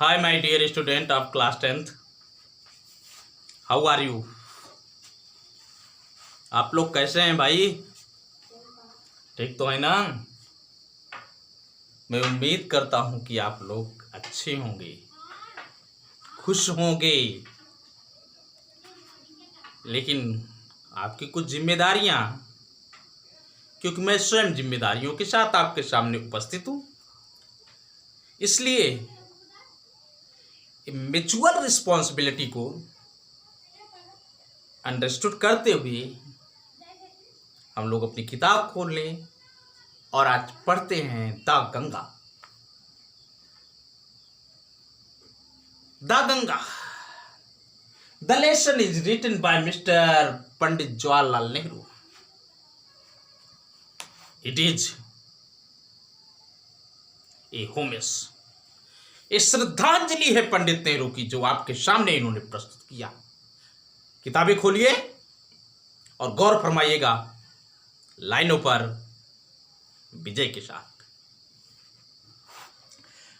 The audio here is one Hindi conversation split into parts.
Hi, my dear student of class 10th. How are you? आप लोग कैसे हैं भाई? ठीक तो है ना? मैं उम्मीद करता हूँ कि आप लोग अच्छे होंगे, खुश होंगे। लेकिन आपकी कुछ जिम्मेदारियाँ, क्योंकि मैं स्वयं जिम्मेदारियों के साथ आपके सामने उपस्थित हूँ, इसलिए म्यूचुअल रिस्पॉन्सिबिलिटी को अंडरस्टूड करते हुए हम लोग अपनी किताब खोल लें और आज पढ़ते हैं the Ganga. The Ganga. The lesson is written by mister Pandit Jawaharlal Nehru. It is a homage, ये श्रद्धांजलि है पंडित नेहरू की, जो आपके सामने इन्होंने प्रस्तुत किया। किताबें खोलिए और गौर फरमाइएगा लाइनों पर विजय के साथ।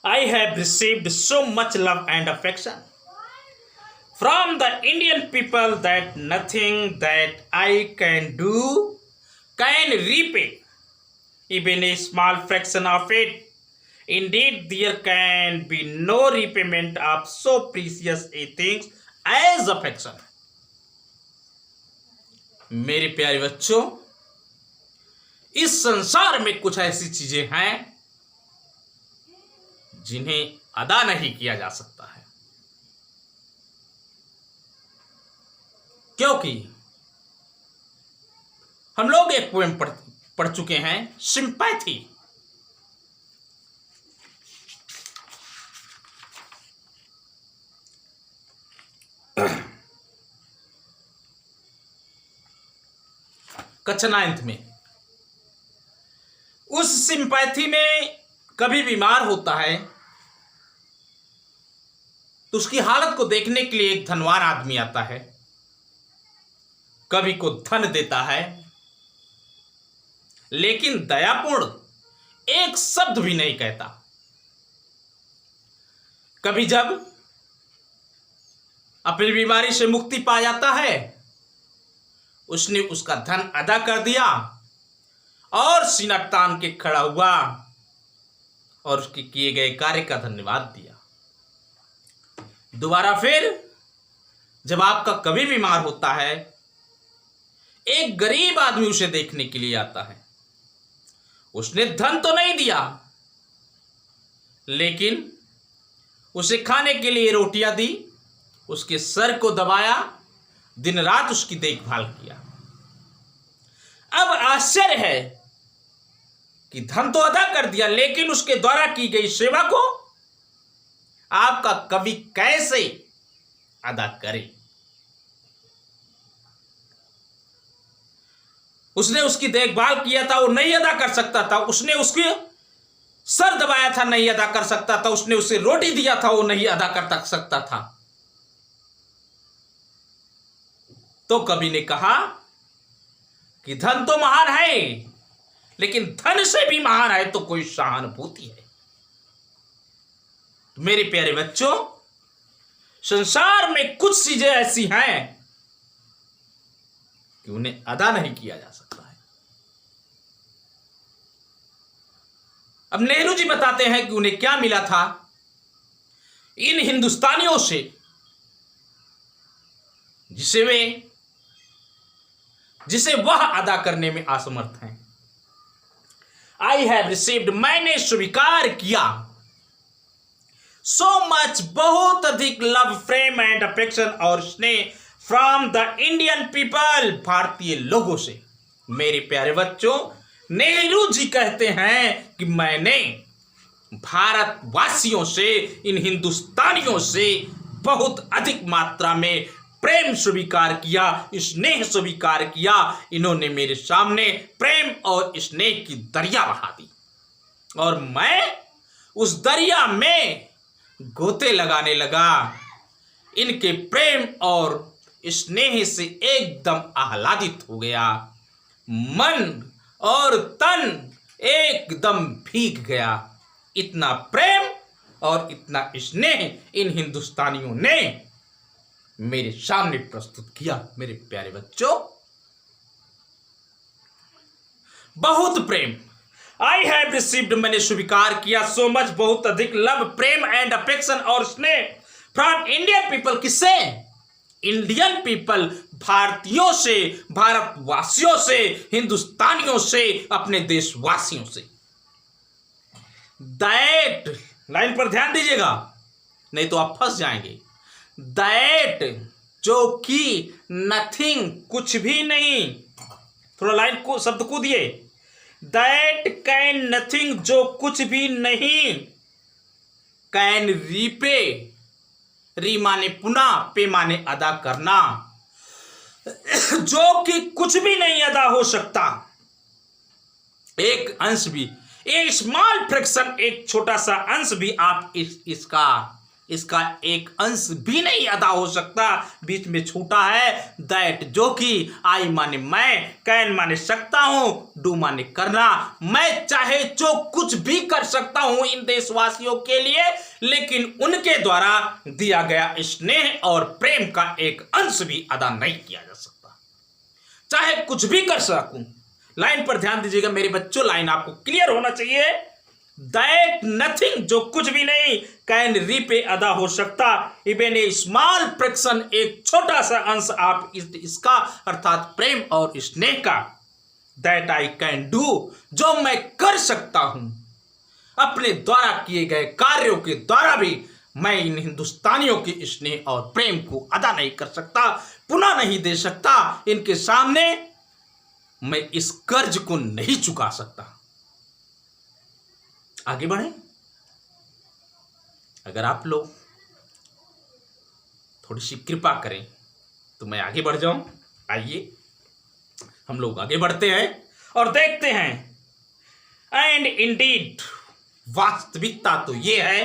I have received so much love and affection from the Indian people that nothing that I can do can repay even a small fraction of it. Indeed, there can be no repayment of so precious a thing as affection. मेरे प्यारे बच्चों, इस संसार में कुछ ऐसी चीजें हैं जिन्हें अदा नहीं किया जा सकता है, क्योंकि हम लोग एक पोएम पढ़ चुके हैं, सिंपैथी। कक्षा 9th में उस सिंपैथी में कभी बीमार होता है तो उसकी हालत को देखने के लिए एक धनवान आदमी आता है, कभी को धन देता है, लेकिन दयापूर्ण एक शब्द भी नहीं कहता। कभी जब अपनी बीमारी से मुक्ति पा जाता है, उसने उसका धन अदा कर दिया और सीना तान के खड़ा हुआ और उसके किए गए कार्य का धन्यवाद दिया। दोबारा फिर जब आपका कभी बीमार होता है, एक गरीब आदमी उसे देखने के लिए आता है। उसने धन तो नहीं दिया, लेकिन उसे खाने के लिए रोटियां दी, उसके सर को दबाया, दिन रात उसकी देखभाल किया। अब आश्चर्य है कि धन तो अदा कर दिया, लेकिन उसके द्वारा की गई सेवा को आपका कवि कैसे अदा करे। उसने उसकी देखभाल किया था, वो नहीं अदा कर सकता था। उसने उसके सर दबाया था, नहीं अदा कर सकता था। उसने उसे रोटी दिया था, वो नहीं अदा कर सकता था। तो कवि ने कहा कि धन तो महान है, लेकिन धन से भी महान है तो कोई सहानुभूति है। मेरे प्यारे बच्चों, संसार में कुछ चीजें ऐसी हैं कि उन्हें अदा नहीं किया जा सकता है। अब नेहरू जी बताते हैं कि उन्हें क्या मिला था इन हिंदुस्तानियों से, जिसे वह अदा करने में असमर्थ हैं। आई हैव रिसीव्ड, मैंने स्वीकार किया, सो मच, बहुत अधिक लव, प्रेम एंड अफेक्शन और स्नेह फ्रॉम द इंडियन पीपल, भारतीय लोगों से। मेरे प्यारे बच्चों, नेहरू जी कहते हैं कि मैंने भारतवासियों से, इन हिंदुस्तानियों से बहुत अधिक मात्रा में प्रेम स्वीकार किया, स्नेह स्वीकार किया। इन्होंने मेरे सामने प्रेम और स्नेह की दरिया बहा दी और मैं उस दरिया में गोते लगाने लगा। इनके प्रेम और स्नेह से एकदम आह्लादित हो गया, मन और तन एकदम भीग गया। इतना प्रेम और इतना स्नेह इन हिंदुस्तानियों ने मेरे सामने प्रस्तुत किया। मेरे प्यारे बच्चों, बहुत प्रेम आई हैव रिसीव्ड, मैंने स्वीकार किया, सो मच, बहुत अधिक लव, प्रेम एंड अफेक्शन और स्नेह फ्रॉम इंडियन पीपल। किससे? इंडियन पीपल, भारतीयों से, भारतवासियों से, हिंदुस्तानियों से, अपने देशवासियों से। दैट, लाइन पर ध्यान दीजिएगा नहीं तो आप फंस जाएंगे। दैट, जो कि, नथिंग, कुछ भी नहीं, थोड़ा लाइन को शब्द को दिए। दैट कैन नथिंग, जो कुछ भी नहीं, कैन रीपे, री माने पुनः, पे माने अदा करना, जो कि कुछ भी नहीं अदा हो सकता, एक अंश भी, ए स्मॉल फ्रैक्शन, एक छोटा सा अंश भी आप इसका एक अंश भी नहीं अदा हो सकता, बीच में छूटा है। दैट, जो कि, आई माने मैं, कैन माने सकता हूं, डू माने करना, मैं चाहे जो कुछ भी कर सकता हूं इन देशवासियों के लिए, लेकिन उनके द्वारा दिया गया स्नेह और प्रेम का एक अंश भी अदा नहीं किया जा सकता, चाहे कुछ भी कर सकूं। लाइन पर ध्यान दीजिएगा मेरे बच्चों, लाइन आपको क्लियर होना चाहिए। दैट नथिंग, जो कुछ भी नहीं, कैन रीपे, अदा हो सकता, इवन ए स्मॉल फ्रैक्शन, एक छोटा सा अंश आप इसका अर्थात प्रेम और स्नेह का। दैट आई कैन डू, जो मैं कर सकता हूं अपने द्वारा किए गए कार्यों के द्वारा भी मैं इन हिंदुस्तानियों के स्नेह और प्रेम को अदा नहीं कर सकता, पुनः नहीं दे सकता, इनके सामने मैं इस कर्ज को नहीं चुका सकता। आगे बढ़े। अगर आप लोग थोड़ी सी कृपा करें तो मैं आगे बढ़ जाऊं। आइए हम लोग आगे बढ़ते हैं और देखते हैं। एंड इंडीड, वास्तविकता तो ये है,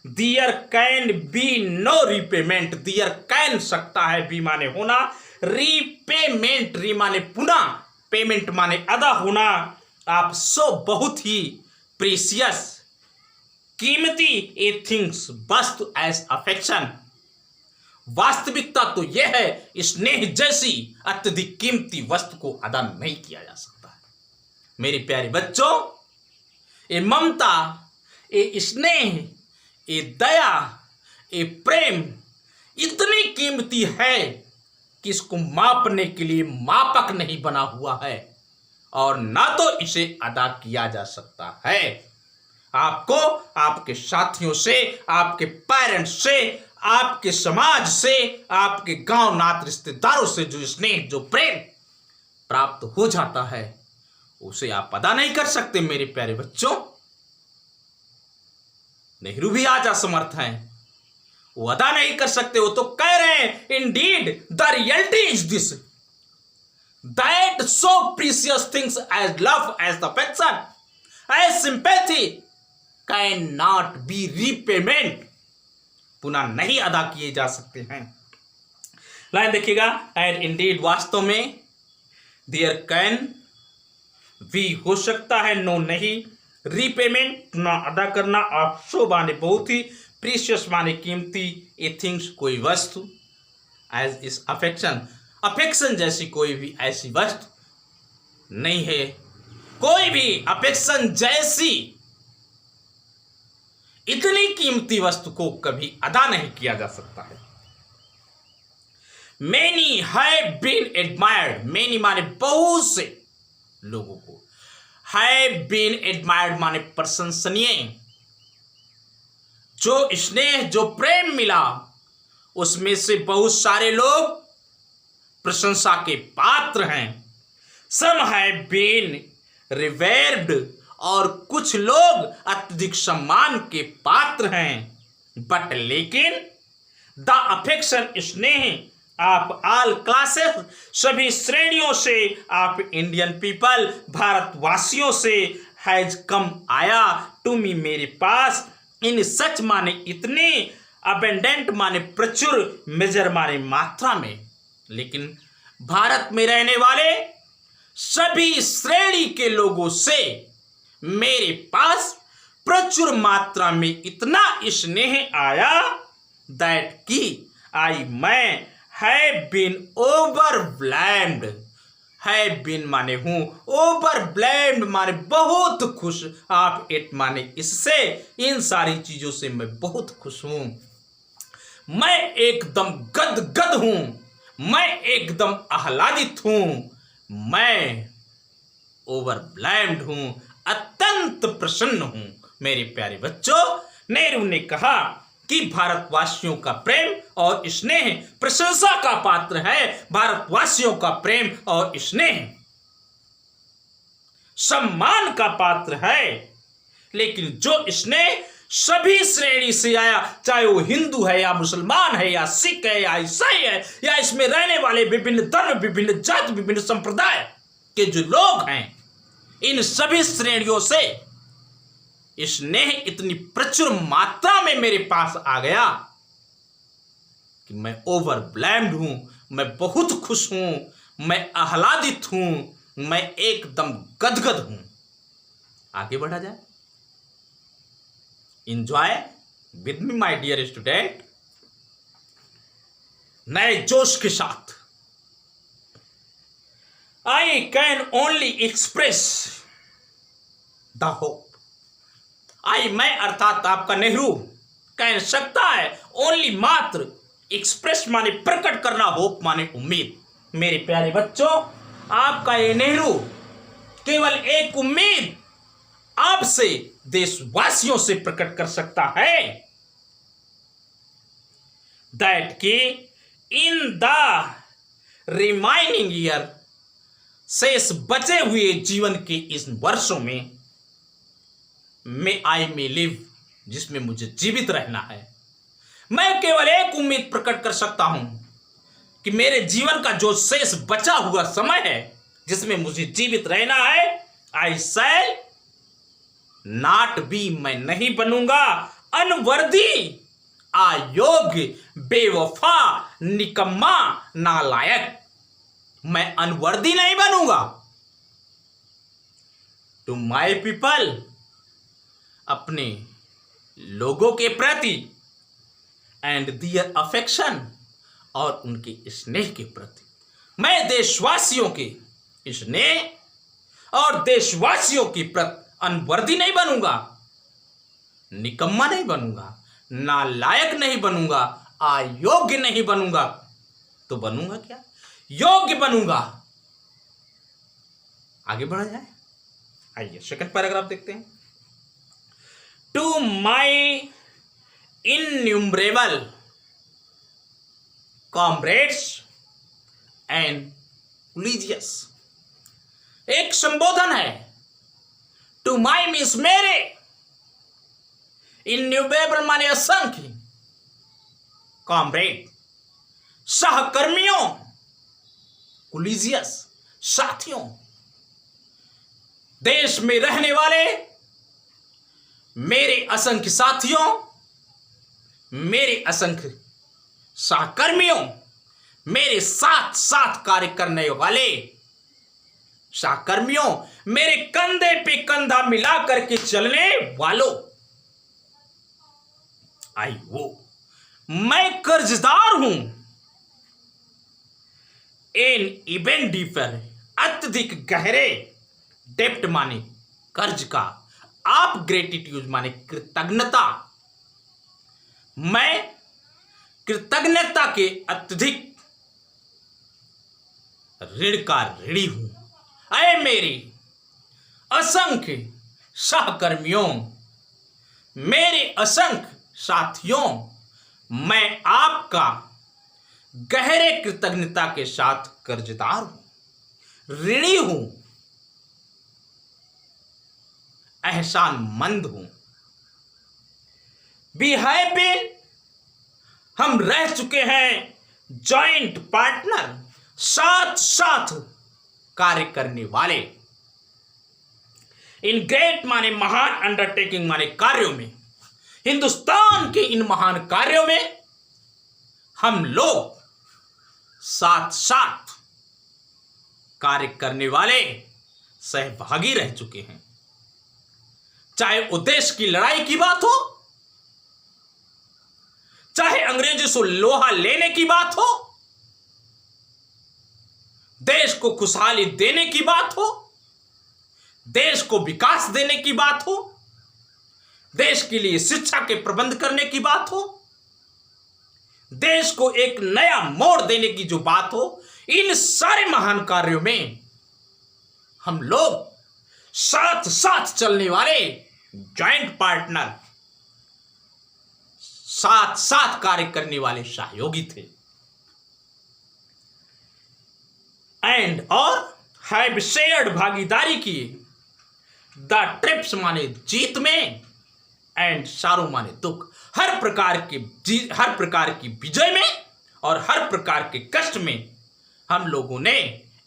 there can be no repayment, there can सकता है, बी माने होना, रीपेमेंट, री माने पुनः, पेमेंट माने अदा होना, आप सो बहुत ही प्रीसियस, कीमती, ए थिंग्स, वस्तु, एज अफेक्शन, वास्तविकता तो यह है, स्नेह जैसी अत्यधिक कीमती वस्तु को अदा नहीं किया जा सकता। मेरे प्यारे बच्चों, ये ममता, ये स्नेह, ये दया, ये प्रेम इतनी कीमती है कि इसको मापने के लिए मापक नहीं बना हुआ है और ना तो इसे अदा किया जा सकता है। आपको आपके साथियों से, आपके पेरेंट्स से, आपके समाज से, आपके गांव नात रिश्तेदारों से जो स्नेह, जो प्रेम प्राप्त हो जाता है उसे आप अदा नहीं कर सकते। मेरे प्यारे बच्चों, नेहरू भी आज असमर्थ हैं, वो अदा नहीं कर सकते। वो तो कह रहे हैं, Indeed the reality is this, that so precious things as love, as affection, as sympathy cannot be repayment, पुनः नहीं अदा किए जा सकते हैं। लाइन देखिएगा, and indeed, वास्तव में, there can भी हो सकता है, नो नहीं, रीपेमेंट पुनः अदा करना, आप सो माने बहुत ही, प्रीशियस माने कीमती, ए थिंग्स कोई वस्तु, एज इस अफेक्शन, अफेक्शन जैसी कोई भी ऐसी वस्तु नहीं है, कोई भी अफेक्शन जैसी इतनी कीमती वस्तु को कभी अदा नहीं किया जा सकता है। Many have been admired, many माने बहुत से लोगों को, हैव बीन एडमायर्ड माने प्रशंसनीय, जो स्नेह, जो प्रेम मिला उसमें से बहुत सारे लोग प्रशंसा के पात्र हैं। सम हैव बीन रिवेर्ड, और कुछ लोग अत्यधिक सम्मान के पात्र हैं। बट लेकिन द अफेक्शन, स्नेह, आप ऑल क्लासेस, सभी श्रेणियों से, आप इंडियन पीपल, भारतवासियों से, हैज कम, आया, टू मी, मेरे पास, इन सच माने इतने, अबेंडेंट माने प्रचुर, मेजर माने मात्रा में। लेकिन भारत में रहने वाले सभी श्रेणी के लोगों से मेरे पास प्रचुर मात्रा में इतना स्नेह आया दैट की मैं have been overwhelmed. Have been माने हूं, ओवरवेल्म्ड माने बहुत खुश, आप इट माने इससे, इन सारी चीजों से मैं बहुत खुश हूं। मैं एकदम गदगद हूं, मैं एकदम आह्लादित हूं, मैं ओवरवेल्म्ड हूं, अत्यंत प्रसन्न हूं। मेरे प्यारे बच्चों, नेहरू ने कहा कि भारतवासियों का प्रेम और स्नेह प्रशंसा का पात्र है। भारतवासियों का प्रेम और स्नेह सम्मान का पात्र है। लेकिन जो स्नेह सभी श्रेणी से आया, चाहे वो हिंदू है या मुसलमान है या सिख है या ईसाई है या इसमें रहने वाले विभिन्न धर्म, विभिन्न जाति, विभिन्न संप्रदाय के जो लोग हैं, इन सभी श्रेणियों से स्नेह इतनी प्रचुर मात्रा में मेरे पास आ गया कि मैं ओवरवेल्म्ड हूं, मैं बहुत खुश हूं, मैं आह्लादित हूं, मैं एकदम गदगद हूं। आगे बढ़ा जाए। Enjoy with me my dear student. नए जोश के साथ I can only express the hope. मैं अर्थात आपका नेहरू कह सकता है ओनली मात्र, एक्सप्रेस माने प्रकट करना, होप माने उम्मीद। मेरे प्यारे बच्चों, आपका ये नेहरू केवल एक उम्मीद आपसे, देशवासियों से प्रकट कर सकता है दैट की इन द रिमाइनिंग ईयर, शेष बचे हुए जीवन के इस वर्षों में आई मे लिव, जिसमें मुझे जीवित रहना है। मैं केवल एक उम्मीद प्रकट कर सकता हूं कि मेरे जीवन का जो शेष बचा हुआ समय है जिसमें मुझे जीवित रहना है, आई शैल नॉट बी, मैं नहीं बनूंगा अनवर्दी, अयोग्य, बेवफा, निकम्मा, नालायक। मैं अनवर्दी नहीं बनूंगा। टू माय पीपल, अपने लोगों के प्रति, एंड दियर अफेक्शन, और उनके स्नेह के प्रति, मैं देशवासियों के स्नेह और देशवासियों के प्रति अनवर्दी नहीं बनूंगा, निकम्मा नहीं बनूंगा, नालायक नहीं बनूंगा, अयोग्य नहीं बनूंगा। तो बनूंगा क्या? योग्य बनूंगा। आगे बढ़ा जाए। आइए सेकंड पैराग्राफ देखते हैं। To my innumerable comrades and colleagues, एक संबोधन है। टू माई मीन्स मेरे, इन्यूमरेबल माने असंख्य, कॉमरेड सहकर्मियों, कोलीजियस साथियों, देश में रहने वाले मेरे असंख्य साथियों, मेरे असंख्य सहकर्मियों, मेरे साथ साथ कार्य करने वाले सहकर्मियों, मेरे कंधे पे कंधा मिला करके चलने वालों, आई वो, मैं कर्जदार हूं इन इवेंट डीफर, अत्यधिक गहरे, डेप्ट माने कर्ज का, आप ग्रेटिट्यूड माने कृतज्ञता, मैं कृतज्ञता के अत्यधिक ऋण का ऋणी हूं। अय मेरे असंख्य सहकर्मियों, मेरे असंख्य साथियों, मैं आपका गहरे कृतज्ञता के साथ कर्जदार हूं, ऋणी हूं, एहसानमंद हूं। वी हैव बीन, हम रह चुके हैं, जॉइंट पार्टनर, साथ साथ कार्य करने वाले, इन ग्रेट माने महान, अंडरटेकिंग माने कार्यों में, हिंदुस्तान के इन महान कार्यों में हम लोग साथ साथ कार्य करने वाले सहभागी रह चुके हैं। चाहे वो देश की लड़ाई की बात हो, चाहे अंग्रेजों से लोहा लेने की बात हो, देश को खुशहाली देने की बात हो, देश को विकास देने की बात हो, देश के लिए शिक्षा के प्रबंध करने की बात हो, देश को एक नया मोड़ देने की जो बात हो, इन सारे महान कार्यों में हम लोग साथ साथ चलने वाले जॉइंट पार्टनर, साथ साथ कार्य करने वाले सहयोगी थे। एंड और हैव शेयर्ड भागीदारी की द ट्रिप्स माने जीत में, एंड सारो माने दुख, हर प्रकार की विजय में और हर प्रकार के कष्ट में हम लोगों ने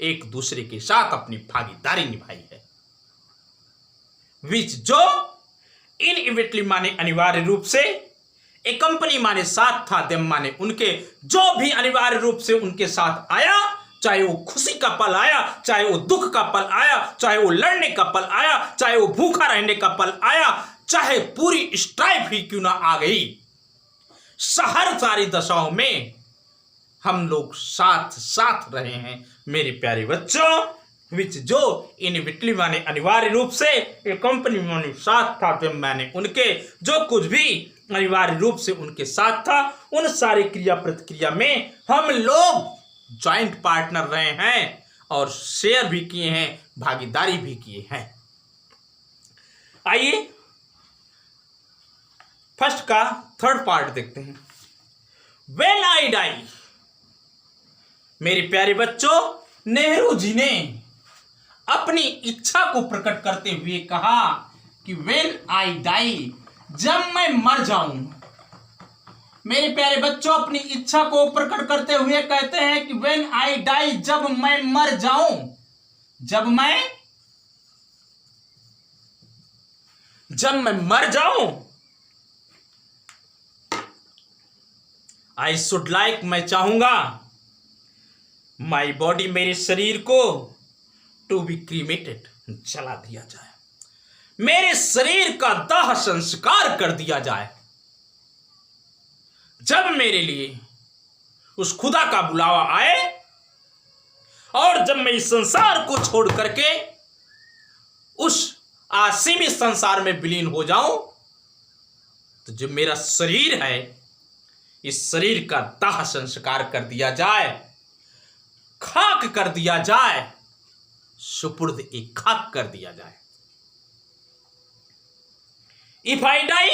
एक दूसरे के साथ अपनी भागीदारी निभाई है। विच जो इनएविटेबली माने अनिवार्य रूप से, ए कंपनी माने साथ था, देम माने उनके, जो भी अनिवार्य रूप से उनके साथ आया, चाहे वो खुशी का पल आया, चाहे वो दुख का पल आया, चाहे वो लड़ने का पल आया, चाहे वो भूखा रहने का पल आया, चाहे पूरी स्ट्राइक ही क्यों ना आ गई, हर सारी दशाओं में हम लोग साथ साथ रहे हैं मेरे प्यारे बच्चों। विच जो इनएविटेबली माने अनिवार्य रूप से, एक कंपनी माने साथ था, जब मैंने उनके, जो कुछ भी अनिवार्य रूप से उनके साथ था, उन सारी क्रिया प्रतिक्रिया में हम लोग जॉइंट पार्टनर रहे हैं और शेयर भी किए हैं, भागीदारी भी किए हैं। आइए फर्स्ट का थर्ड पार्ट देखते हैं। व्हेन आई डाई, मेरे प्यारे बच्चों, नेहरू जी ने अपनी इच्छा को प्रकट करते हुए कहा कि व्हेन आई डाई, जब मैं मर जाऊं। मेरे प्यारे बच्चों, अपनी इच्छा को प्रकट करते हुए कहते हैं कि व्हेन आई डाई, जब मैं मर जाऊं, जब मैं मर जाऊं। आई शुड लाइक, मैं चाहूंगा, माई बॉडी, मेरे शरीर को, टू बी क्रीमेटेड, जला दिया जाए, मेरे शरीर का दाह संस्कार कर दिया जाए। जब मेरे लिए उस खुदा का बुलावा आए और जब मैं इस संसार को छोड़ करके उस असीमित संसार में विलीन हो जाऊं, तो जो मेरा शरीर है, इस शरीर का दाह संस्कार कर दिया जाए, खाक कर दिया जाए, सुपुर्द एक खाक कर दिया जाए। इफ आई डाई,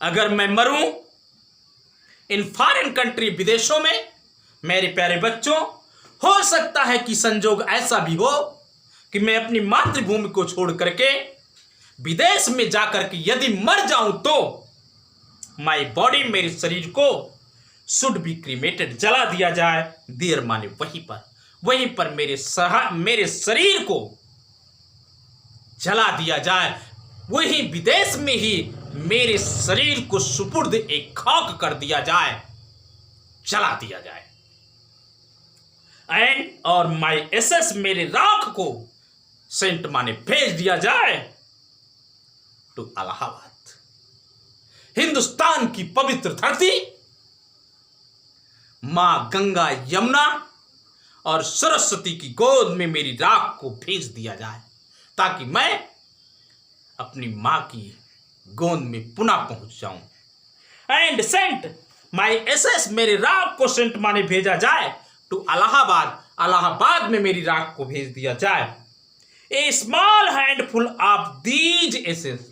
अगर मैं मरूं इन फॉरेन कंट्री, विदेशों में, मेरे प्यारे बच्चों, हो सकता है कि संजोग ऐसा भी हो कि मैं अपनी मातृभूमि को छोड़ करके विदेश में जाकर के यदि मर जाऊं तो माई बॉडी, मेरे शरीर को, शुड बी क्रीमेटेड, जला दिया जाए। देर माने वहीं पर मेरे शरीर को जला दिया जाए, वही विदेश में ही मेरे शरीर को सुपुर्द एक खाक कर दिया जाए, जला दिया जाए। एंड और माई एसेस, मेरे राख को सेंट माने भेज दिया जाए टू इलाहाबाद, हिंदुस्तान की पवित्र धरती, मां गंगा, यमुना और सरस्वती की गोद में मेरी राख को भेज दिया जाए, ताकि मैं अपनी मां की गोद में पुनः पहुंच जाऊं। एंड सेंट माई एसेस, मेरे राख को सेंट माने भेजा जाए टू इलाहाबाद, इलाहाबाद में मेरी राख को भेज दिया जाए। A small handful of these ashes,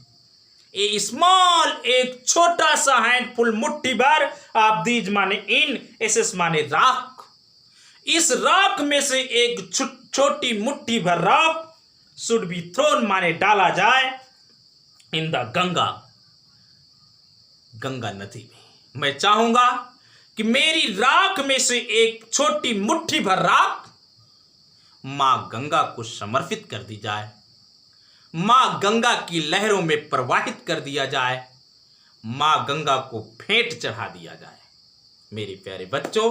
a small, एक छोटा सा हैंडफुल, मुट्ठी भर, ऑफ दीज माने इन, एसेस माने राख, इस राख में से एक छोटी मुट्ठी भर राख, शुड बी थ्रोन माने डाला जाए, इन द गंगा नदी में। मैं चाहूंगा कि मेरी राख में से एक छोटी मुट्ठी भर राख मां गंगा को समर्पित कर दी जाए, मां गंगा की लहरों में प्रवाहित कर दिया जाए, मां गंगा को भेंट चढ़ा दिया जाए। मेरे प्यारे बच्चों,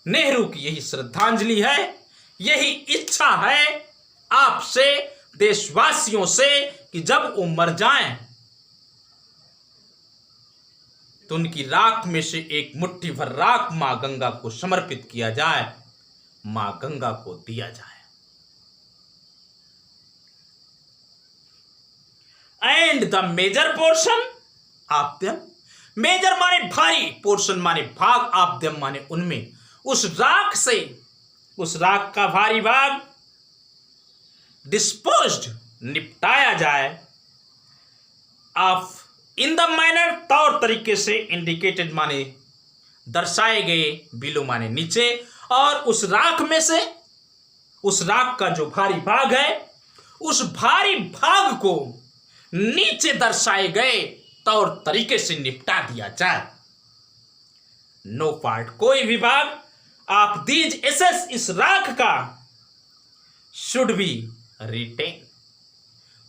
नेहरू की यही श्रद्धांजलि है, यही इच्छा है आपसे, देशवासियों से, कि कि जब वो मर जाएं तो उनकी राख में से एक मुट्ठी भर राख मां गंगा को समर्पित किया जाए, मां गंगा को दिया जाए। And the major portion of them, major माने भारी, पोर्शन माने भाग, ऑफ देम माने उनमें, उस राख से, उस राख का भारी भाग डिस्पोज्ड निपटाया जाए, ऑफ इन द मैनर तौर तरीके से, इंडिकेटेड माने दर्शाए गए, बिलो माने नीचे, और उस राख में से, उस राख का जो भारी भाग है, उस भारी भाग को नीचे दर्शाए गए तौर तरीके से निपटा दिया जाए। नो पार्ट, कोई भी भाग आप दीज एसेस, इस राख का, शुड बी रिटेन,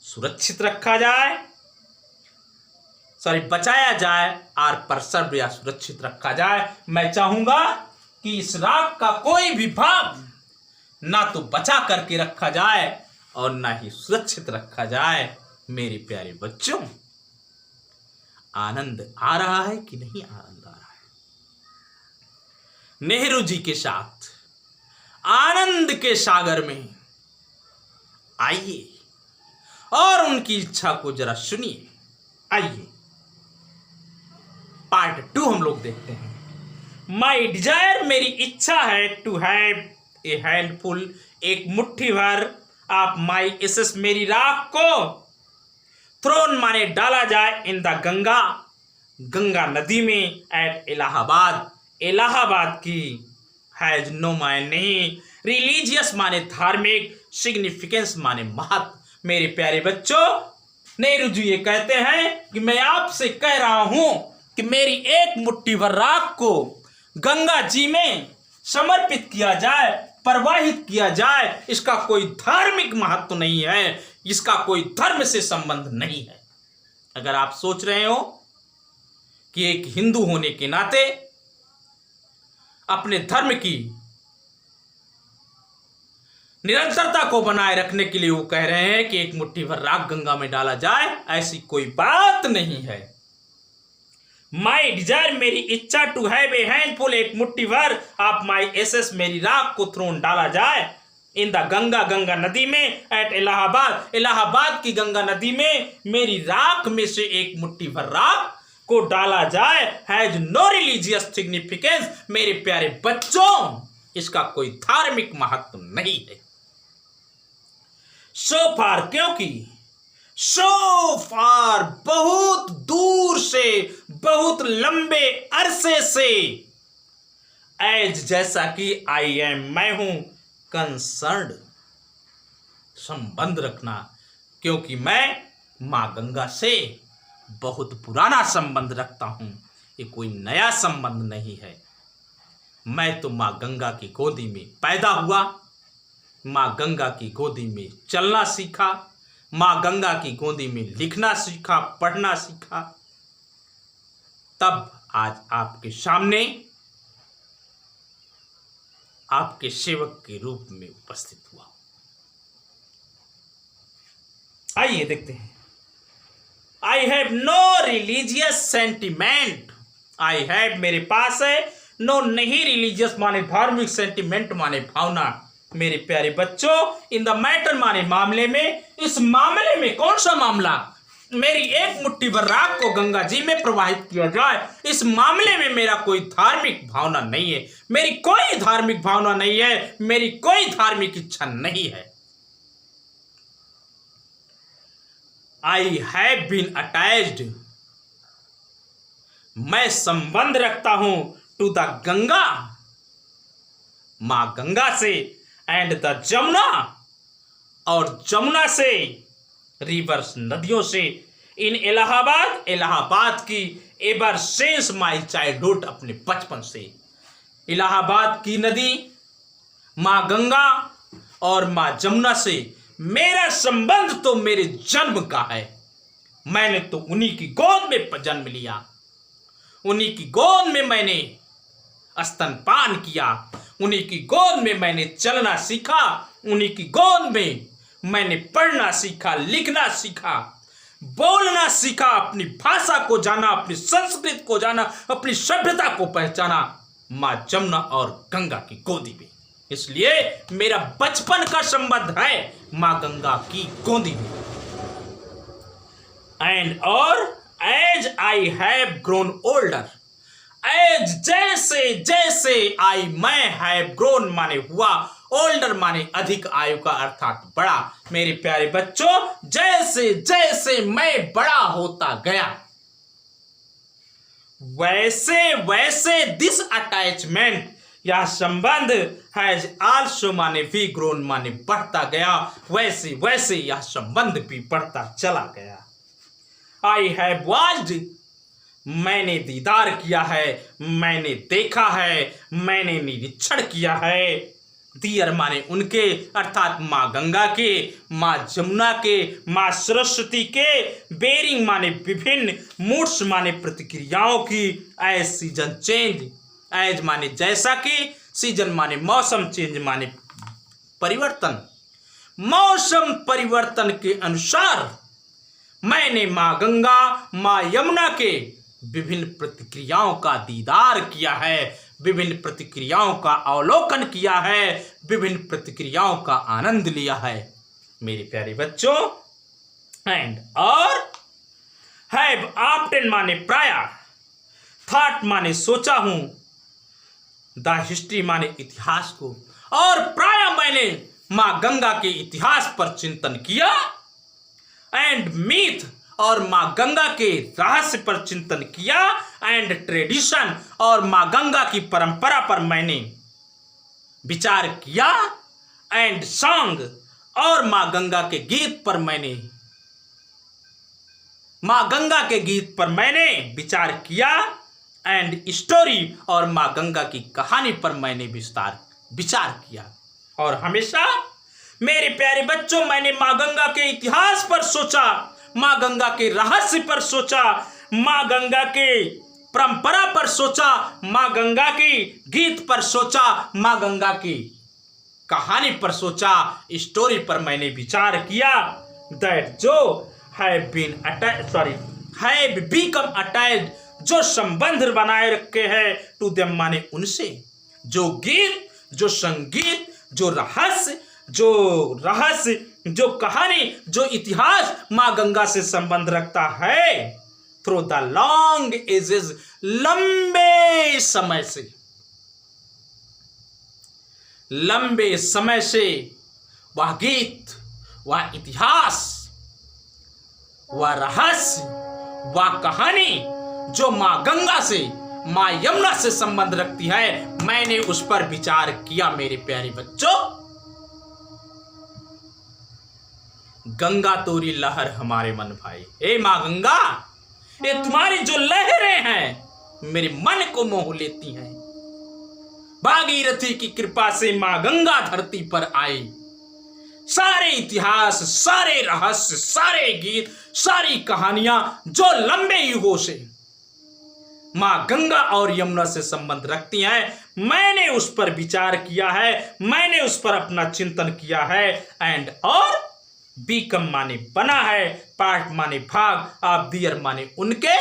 सुरक्षित रखा जाए, सॉरी बचाया जाए, और परसर्व या सुरक्षित रखा जाए। मैं चाहूंगा कि इस राख का कोई भी भाग ना तो बचा करके रखा जाए और ना ही सुरक्षित रखा जाए। मेरे प्यारे बच्चों, आनंद आ रहा है कि नहीं आनंद आ रहा है? नेहरू जी के साथ आनंद के सागर में आइए और उनकी इच्छा को जरा सुनिए। आइए पार्ट 2 हम लोग देखते हैं। माई डिजायर, मेरी इच्छा है, टू हैव ए हैंडफुल, एक मुट्ठी भर, आप माई एसेस, मेरी राख को, थ्रोन माने डाला जाए, इन द गंगा, गंगा नदी में, एट इलाहाबाद, इलाहाबाद की, हैज नो माने नहीं, रिलीजियस माने धार्मिक, सिग्निफिकेंस माने महत्व। मेरे प्यारे बच्चों, नेहरू जी ये कहते हैं कि मैं आपसे कह रहा हूं कि मेरी एक मुट्ठी भर राख को गंगा जी में समर्पित किया जाए, प्रवाहित किया जाए, इसका कोई धार्मिक महत्व नहीं है, इसका कोई धर्म से संबंध नहीं है। अगर आप सोच रहे हो कि एक हिंदू होने के नाते अपने धर्म की निरंतरता को बनाए रखने के लिए वो कह रहे हैं कि एक मुट्ठी भर राख गंगा में डाला जाए, ऐसी कोई बात नहीं है। माई डिजायर, मेरी इच्छा, टू हैव ए हैंडफुल, एक मुट्ठी भर, आप माई एसेस, मेरी राख को थ्रोन डाला जाए, इन द गंगा, गंगा नदी में, एट इलाहाबाद, इलाहाबाद की गंगा नदी में, मेरी राख में से एक मुट्ठी भर राख को डाला जाए, हैज नो रिलीजियस सिग्निफिकेंस। मेरे प्यारे बच्चों, इसका कोई धार्मिक महत्व नहीं है। सो फार, क्योंकि सो फार, बहुत दूर से, बहुत लंबे अरसे से, एज जैसा कि, आई एम मैं हूं, कंसर्न्ड संबंध रखना, क्योंकि मैं मां गंगा से बहुत पुराना संबंध रखता हूं, ये कोई नया संबंध नहीं है। मैं तो मां गंगा की गोदी में पैदा हुआ, मां गंगा की गोदी में चलना सीखा, मां गंगा की गोदी में लिखना सीखा, पढ़ना सीखा, तब आज आपके सामने आपके सेवक के रूप में उपस्थित हुआ। आइए देखते हैं। I have no religious sentiment, I have मेरे पास है, नो नहीं, रिलीजियस माने धार्मिक, सेंटिमेंट माने भावना। मेरे प्यारे बच्चों, इन द मैटर माने मामले में, इस मामले में, कौन सा मामला? मेरी एक मुट्ठी भर राख को गंगा जी में प्रवाहित किया जाए, इस मामले में मेरा कोई धार्मिक भावना नहीं है, मेरी कोई धार्मिक भावना नहीं है, मेरी कोई धार्मिक इच्छा नहीं है। आई हैव बीन अटैच्ड, मैं संबंध रखता हूं, टू द गंगा, मां गंगा से, एंड द जमुना, और जमुना से, रिवर्स नदियों से, इन इलाहाबाद, इलाहाबाद की, एवर सिंस माई चाइल्डहुड, अपने बचपन से, इलाहाबाद की नदी, मां गंगा और मां जमुना से मेरा संबंध तो मेरे जन्म का है। मैंने तो उन्हीं की गोद में जन्म लिया, उन्हीं की गोद में मैंने स्तनपान किया, उन्हीं की गोद में मैंने चलना सीखा, उन्हीं की गोद में मैंने पढ़ना सीखा, लिखना सीखा, बोलना सीखा, अपनी भाषा को जाना, अपनी संस्कृति को जाना, अपनी सभ्यता को पहचाना माँ जमुना और गंगा की गोदी में। इसलिए मेरा बचपन का संबंध है माँ गंगा की गोदी में। एंड और as I have grown older, as जैसे जैसे आई मैं हैव ग्रोन माने हुआ, ओल्डर माने अधिक आयु का अर्थात बड़ा। मेरे प्यारे बच्चों, जैसे जैसे मैं बड़ा होता गया वैसे वैसे दिस अटैचमेंट, यह संबंध हैज आल्सो माने भी ग्रोन माने बढ़ता गया, वैसे वैसे यह संबंध भी बढ़ता चला गया। आई हैव वॉच्ड, मैंने दीदार किया है, मैंने देखा है, मैंने निरीक्षण किया है। दियर माने उनके अर्थात माँ गंगा के, माँ जमुना के, माँ सरस्वती के, बेरिंग माने विभिन्न, मूड्स माने प्रतिक्रियाओं की, एज सीजन चेंज, एज माने जैसा कि, सीजन माने मौसम, चेंज माने परिवर्तन, मौसम परिवर्तन के अनुसार मैंने माँ गंगा, माँ यमुना के विभिन्न प्रतिक्रियाओं का दीदार किया है, विभिन्न प्रतिक्रियाओं का अवलोकन किया है, विभिन्न प्रतिक्रियाओं का आनंद लिया है। मेरे प्यारे बच्चों, एंड और हैव ऑफ्टन माने प्राय, थॉट माने सोचा हूं, द हिस्ट्री माने इतिहास को, और प्राय मैंने माँ गंगा के इतिहास पर चिंतन किया, एंड मीथ और माँ गंगा के रहस्य पर चिंतन किया, एंड ट्रेडिशन और माँ गंगा की परंपरा पर मैंने विचार किया, एंड सॉन्ग और माँ गंगा के गीत पर मैंने विचार किया, एंड स्टोरी और माँ गंगा की कहानी पर मैंने विचार किया। और हमेशा मेरे प्यारे बच्चों, मैंने माँ गंगा के इतिहास पर सोचा, माँ गंगा के रहस्य पर सोचा, माँ गंगा के परंपरा पर सोचा, माँ गंगा की गीत पर सोचा, माँ गंगा की कहानी पर सोचा, स्टोरी पर मैंने विचार किया। दैट जो हैव बिकम अटैच्ड, जो संबंध बनाए रखे हैं, टू देम माने उनसे, जो गीत, जो संगीत, जो रहस्य, जो कहानी, जो इतिहास माँ गंगा से संबंध रखता है, थ्रू द लॉन्ग एजेस, लंबे समय से वह गीत, वह इतिहास, वह रहस्य, वह कहानी जो माँ गंगा से, माँ यमुना से संबंध रखती है, मैंने उस पर विचार किया। मेरे प्यारे बच्चों, गंगा तोरी लहर हमारे मन भाई, ए माँ गंगा, ये तुम्हारी जो लहरें हैं मेरे मन को मोह लेती हैं। भागीरथी की कृपा से माँ गंगा धरती पर आई, सारे इतिहास, सारे रहस्य, सारे गीत, सारी कहानियां जो लंबे युगों से माँ गंगा और यमुना से संबंध रखती हैं, मैंने उस पर विचार किया है, मैंने उस पर अपना चिंतन किया है। एंड और बीकम माने बना है, पार्ट माने भाग, ऑफ दियर माने उनके,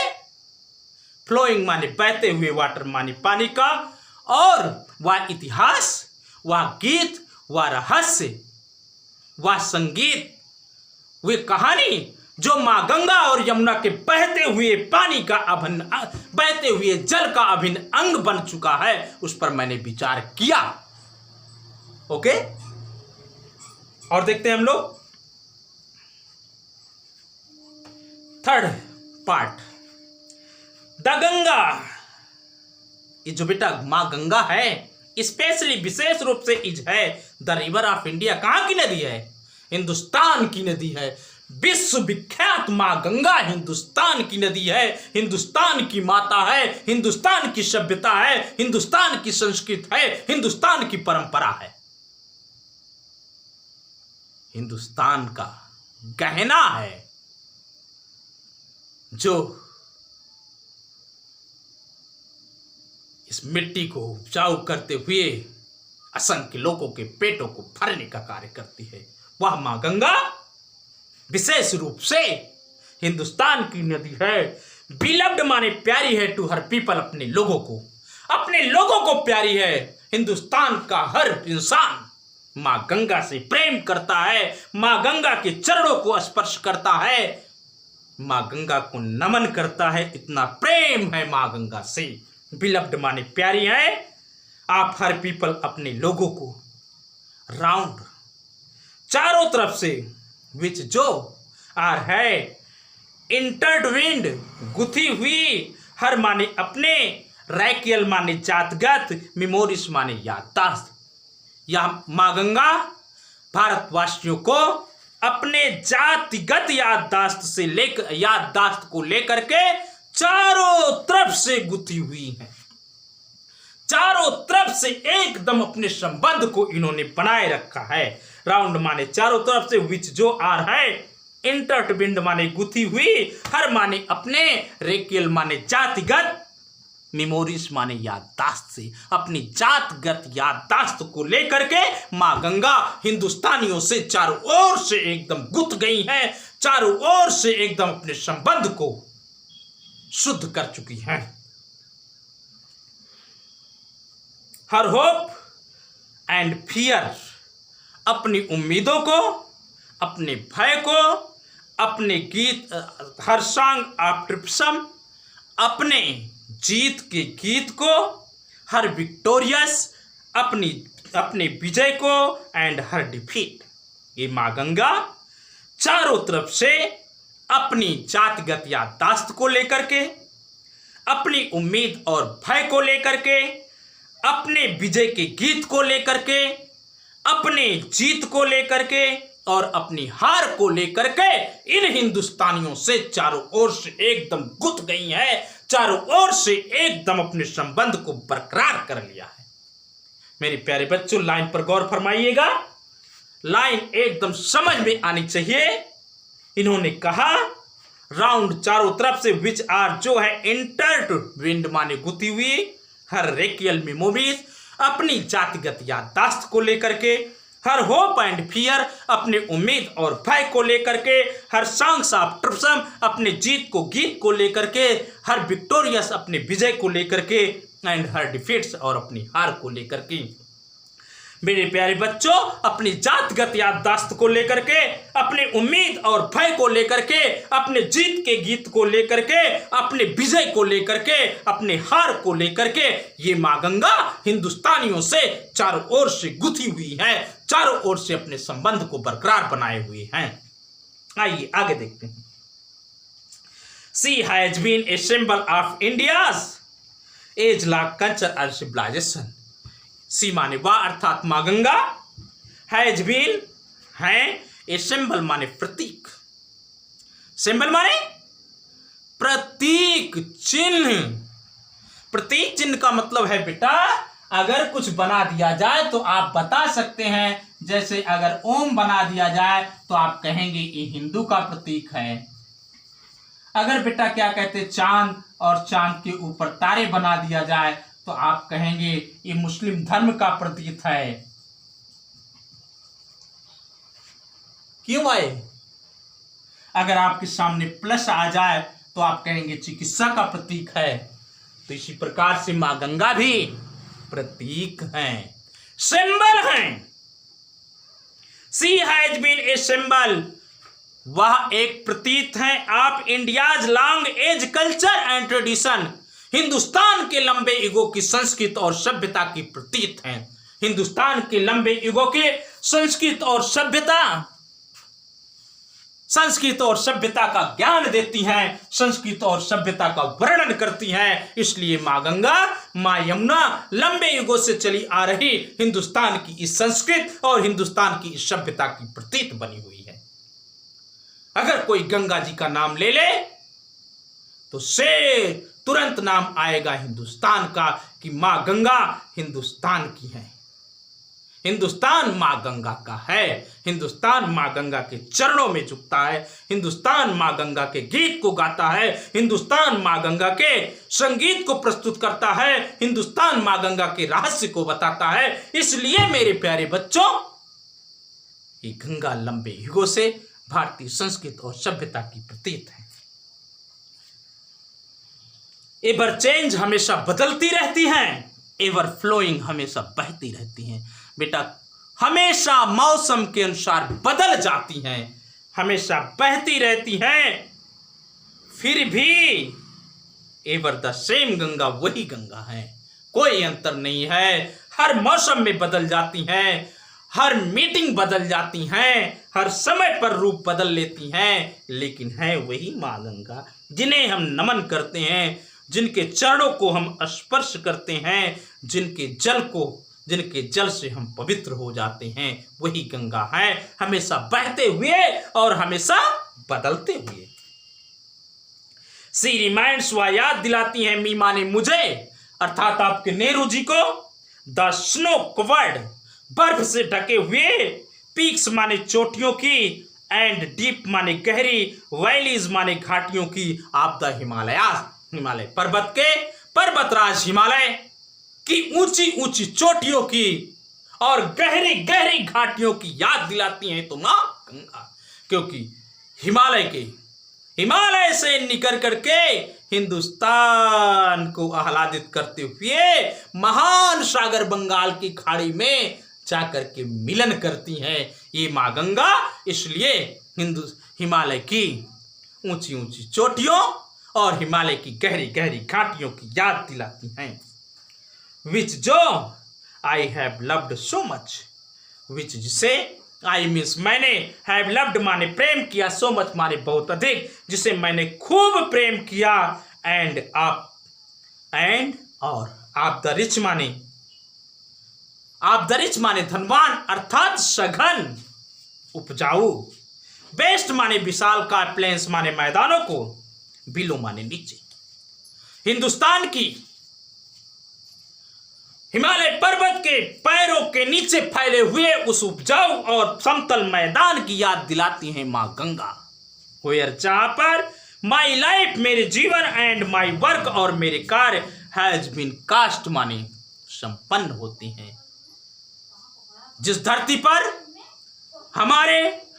फ्लोइंग माने बहते हुए, वाटर माने पानी का, और वह इतिहास, वह गीत, वह रहस्य, वह संगीत, वह कहानी जो माँ गंगा और यमुना के बहते हुए पानी का बहते हुए जल का अभिन्न अंग बन चुका है, उस पर मैंने विचार किया। ओके, और देखते हैं हम लोग थर्ड पार्ट, द गंगा। ये जो बेटा माँ गंगा है, स्पेशली विशेष रूप से इज है द रिवर ऑफ इंडिया। कहाँ की नदी है? हिंदुस्तान की नदी है। विश्व विख्यात माँ गंगा हिंदुस्तान की नदी है, हिंदुस्तान की माता है, हिंदुस्तान की सभ्यता है, हिंदुस्तान की संस्कृति है, हिंदुस्तान की परंपरा है, हिंदुस्तान का गहना है, जो इस मिट्टी को उपजाऊ करते हुए असंख्य लोगों के पेटों को भरने का कार्य करती है। वह माँ गंगा विशेष रूप से हिंदुस्तान की नदी है। बिलव्ड माने प्यारी है टू हर पीपल, अपने लोगों को प्यारी है। हिंदुस्तान का हर इंसान माँ गंगा से प्रेम करता है, माँ गंगा के चरणों को स्पर्श करता है, माँ गंगा को नमन करता है। इतना प्रेम है माँ गंगा से। बिलव्ड माने प्यारी है। आप हर पीपल अपने लोगों को राउंड चारों तरफ से, विच जो आर है इंटरट्विन्ड गुथी हुई, हर माने अपने, रैकियल माने जातगत, मेमोरीज माने याददाश्त। यह माँ गंगा भारतवासियों को अपने जातिगत याददाश्त को लेकर के चारों तरफ से गुथी हुई है। चारों तरफ से एकदम अपने संबंध को इन्होंने बनाए रखा है। राउंड माने चारों तरफ से, विच जो आर है इंटरट्विन्ड माने गुथी हुई, हर माने अपने, रेकियल माने जातिगत, मेमोरीज माने याददाश्त से, अपनी जातगत याददाश्त को लेकर के माँ गंगा हिंदुस्तानियों से चारों ओर से एकदम गुथ गई है। चारों ओर से एकदम अपने संबंध को शुद्ध कर चुकी है। हर होप एंड फियर, अपनी उम्मीदों को, अपने भय को, अपने गीत, हर सॉन्ग ऑफ ट्रिप्सम, अपने जीत के गीत को, हर विक्टोरियस, अपने विजय को, एंड हर डिफीट। ये माँ गंगा चारों तरफ से अपनी जातिगत याददाश्त को लेकर के, अपनी उम्मीद और भय को लेकर के, अपने विजय के गीत को लेकर के, अपने जीत को लेकर के और अपनी हार को लेकर के इन हिंदुस्तानियों से चारों ओर से एकदम गुथ गई है। चारों ओर से एकदम अपने संबंध को बरकरार कर लिया है। मेरे प्यारे बच्चों, लाइन पर गौर फरमाइएगा। लाइन एकदम समझ में आनी चाहिए। इन्होंने कहा राउंड चारों तरफ से, विच आर जो है इंटरट्विन्ड माने गुथी हुई, हर रेकियल मेमोरीज अपनी जातिगत याददाश्त को लेकर के, हर होप एंड फियर अपने उम्मीद और भय को लेकर के, हर सॉन्ग्स ऑफ ट्रिप्सम अपने जीत को गीत को लेकर के, हर विक्टोरियस अपने विजय को लेकर के, एंड हर डिफीट्स और अपनी हार को लेकर के। मेरे प्यारे बच्चों, अपनी जातगत याददाश्त को लेकर के, अपने उम्मीद और भय को लेकर के, अपने जीत के गीत को लेकर के, अपने विजय को लेकर के, अपने हार को लेकर के, ये माँ गंगा हिंदुस्तानियों से चारों ओर से गुथी हुई है, चारों ओर से अपने संबंध को बरकरार बनाए हुए हैं। आइए आगे देखते हैं। She has been a symbol of India's age-long culture and civilization. सी माने वाह अर्थात माँ गंगा, हैज बीन है, ए सिंबल माने प्रतीक, सिंबल माने प्रतीक चिन्ह। प्रतीक चिन्ह का मतलब है बेटा, अगर कुछ बना दिया जाए तो आप बता सकते हैं। जैसे अगर ओम बना दिया जाए तो आप कहेंगे ये हिंदू का प्रतीक है। अगर बेटा क्या कहते चांद और चांद के ऊपर तारे बना दिया जाए तो आप कहेंगे ये मुस्लिम धर्म का प्रतीक है। क्यों भाई? अगर आपके सामने प्लस आ जाए तो आप कहेंगे चिकित्सा का प्रतीक है। तो इसी प्रकार से माँ गंगा भी प्रतीक हैं, सिंबल हैं। She has been a symbol, वह एक प्रतीक है। आप India's long age culture and tradition, Hindustan के लंबे युगों की संस्कृति और सभ्यता की प्रतीक हैं। हिंदुस्तान के लंबे युगों के संस्कृति और सभ्यता का ज्ञान देती हैं, संस्कृति और सभ्यता का वर्णन करती हैं। इसलिए माँ गंगा, माँ यमुना लंबे युगों से चली आ रही हिंदुस्तान की इस संस्कृति और हिंदुस्तान की इस सभ्यता की प्रतीक बनी हुई है। अगर कोई गंगा जी का नाम ले ले तो से तुरंत नाम आएगा हिंदुस्तान का कि माँ गंगा हिंदुस्तान की है। हिंदुस्तान माँ गंगा का है। हिंदुस्तान माँ गंगा के चरणों में झुकता है। हिंदुस्तान माँ गंगा के गीत को गाता है। हिंदुस्तान माँ गंगा के संगीत को प्रस्तुत करता है। हिंदुस्तान माँ गंगा के रहस्य को बताता है। इसलिए मेरे प्यारे बच्चों, ये गंगा लंबे युगों से भारतीय संस्कृति और सभ्यता की प्रतीक है। एवर चेंज हमेशा बदलती रहती हैं, एवर फ्लोइंग हमेशा बहती रहती हैं। बेटा हमेशा मौसम के अनुसार बदल जाती हैं, हमेशा बहती रहती हैं, फिर भी एवर द सेम गंगा वही गंगा है, कोई अंतर नहीं है। हर मौसम में बदल जाती हैं, हर मीटिंग बदल जाती हैं, हर समय पर रूप बदल लेती हैं, लेकिन है वही माँ गंगा जिन्हें हम नमन करते हैं, जिनके चरणों को हम स्पर्श करते हैं, जिनके जल से हम पवित्र हो जाते हैं। वही गंगा है, हमेशा बहते हुए और हमेशा बदलते हुए। सी रिमाइंड्स, वह याद दिलाती हैं मी माने मुझे, अर्थात आपके नेहरू जी को, द स्नो कवर्ड, बर्फ से ढके हुए, पीक्स माने चोटियों की, एंड डीप माने गहरी, वैलीज माने घाटियों की, आप द हिमालयास, हिमालय पर्वत के, पर्वतराज हिमालय की ऊंची ऊंची चोटियों की और गहरी गहरी घाटियों की याद दिलाती हैं तो मां गंगा, क्योंकि हिमालय से निकल करके हिंदुस्तान को आह्लादित करते हुए महान सागर बंगाल की खाड़ी में जाकर के मिलन करती हैं ये माँ गंगा। इसलिए हिमालय की ऊंची ऊंची चोटियों और हिमालय की गहरी गहरी घाटियों की याद दिलाती हैं। विच जो I have loved so much, which जिसे आई मीन्स मैंने, हैव लव्ड माने प्रेम किया, सो मच माने बहुत अधिक, जिसे मैंने खूब प्रेम किया, एंड और आप द रिच माने धनवान अर्थात सघन उपजाऊ, बेस्ट माने विशाल का, प्लेन्स माने मैदानों को, बिलो माने नीचे। हिंदुस्तान की हिमालय पर्वत के पैरों के नीचे फैले हुए उस उपजाऊ और समतल मैदान की याद दिलाती है मां गंगा। वेयर, जहां पर माई लाइफ मेरे जीवन, एंड माई वर्क और मेरे कार्य, हैज बीन कास्ट माने संपन्न होती हैं। जिस धरती पर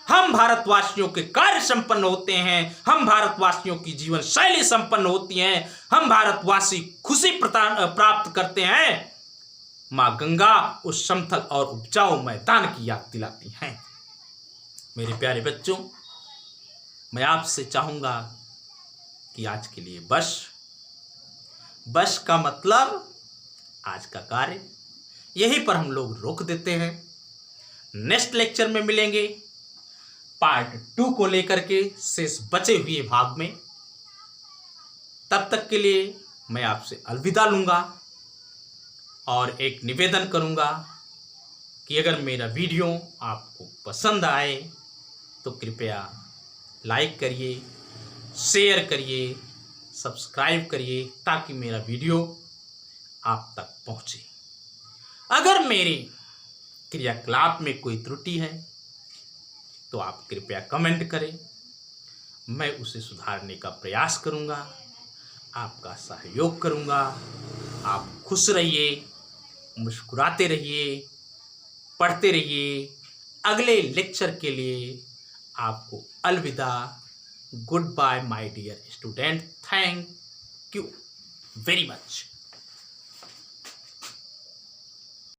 हम भारतवासियों के कार्य संपन्न होते हैं, हम भारतवासियों की जीवन शैली संपन्न होती है, हम भारतवासी खुशी प्राप्त करते हैं, माँ गंगा उस समतल और उपजाऊ मैदान की याद दिलाती हैं। मेरे प्यारे बच्चों, मैं आपसे चाहूंगा कि आज के लिए बस का मतलब आज का कार्य यहीं पर हम लोग रोक देते हैं। नेक्स्ट लेक्चर में मिलेंगे पार्ट 2 को लेकर के शेष बचे हुए भाग में। तब तक के लिए मैं आपसे अलविदा लूंगा और एक निवेदन करूंगा कि अगर मेरा वीडियो आपको पसंद आए तो कृपया लाइक करिए, शेयर करिए, सब्सक्राइब करिए, ताकि मेरा वीडियो आप तक पहुंचे। अगर मेरे क्रियाकलाप में कोई त्रुटि है तो आप कृपया कमेंट करें, मैं उसे सुधारने का प्रयास करूंगा, आपका सहयोग करूंगा। आप खुश रहिए, मुस्कुराते रहिए, पढ़ते रहिए। अगले लेक्चर के लिए आपको अलविदा। Good bye my dear student, thank you very much.